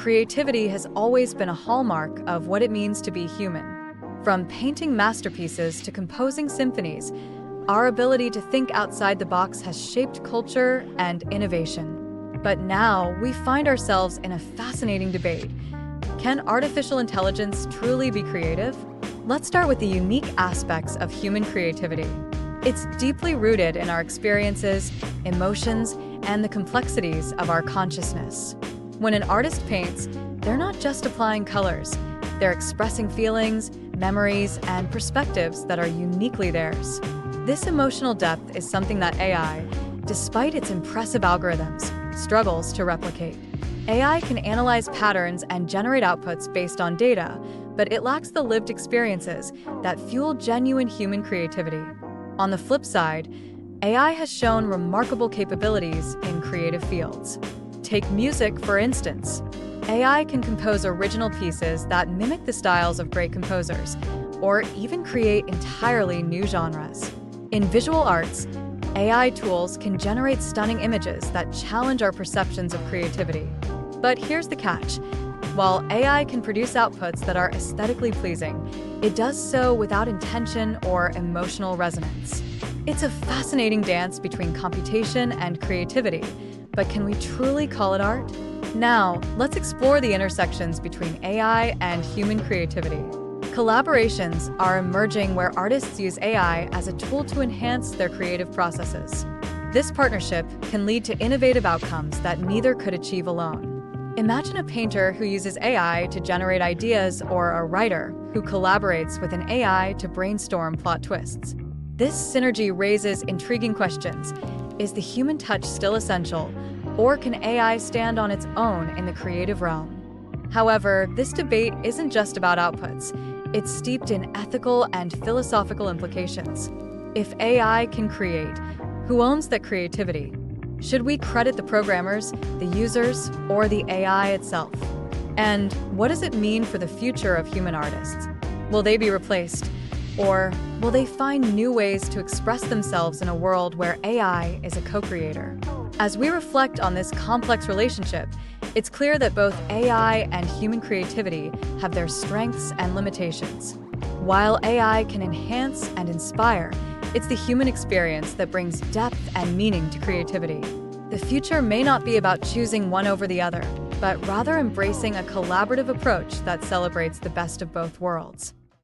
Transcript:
creativity has always been a hallmark of what it means to be human. From painting masterpieces to composing symphonies, our ability to think outside the box has shaped culture and innovation. But now we find ourselves in a fascinating debate. Can artificial intelligence truly be creative? Let's start with the unique aspects of human creativity. It's deeply rooted in our experiences, emotions, and the complexities of our consciousness. When an artist paints, they're not just applying colors, they're expressing feelings, memories, and perspectives that are uniquely theirs. This emotional depth is something that AI, despite its impressive algorithms, struggles to replicate. AI can analyze patterns and generate outputs based on data, but it lacks the lived experiences that fuel genuine human creativity. On the flip side, AI has shown remarkable capabilities in creative fields. Take music, for instance. AI can compose original pieces that mimic the styles of great composers, or even create entirely new genres. In visual arts, AI tools can generate stunning images that challenge our perceptions of creativity. But here's the catch. While AI can produce outputs that are aesthetically pleasing, it does so without intention or emotional resonance. It's a fascinating dance between computation and creativity, but can we truly call it art? Now, let's explore the intersections between AI and human creativity. Collaborations are emerging where artists use AI as a tool to enhance their creative processes. This partnership can lead to innovative outcomes that neither could achieve alone. Imagine a painter who uses AI to generate ideas, or a writer who collaborates with an AI to brainstorm plot twists. This synergy raises intriguing questions. Is the human touch still essential, or can AI stand on its own in the creative realm? However, this debate isn't just about outputs. It's steeped in ethical and philosophical implications. If AI can create, who owns that creativity? Should we credit the programmers, the users, or the AI itself? And what does it mean for the future of human artists? Will they be replaced? Or will they find new ways to express themselves in a world where AI is a co-creator? As we reflect on this complex relationship, it's clear that both AI and human creativity have their strengths and limitations. While AI can enhance and inspire, it's the human experience that brings depth and meaning to creativity. The future may not be about choosing one over the other, but rather embracing a collaborative approach that celebrates the best of both worlds.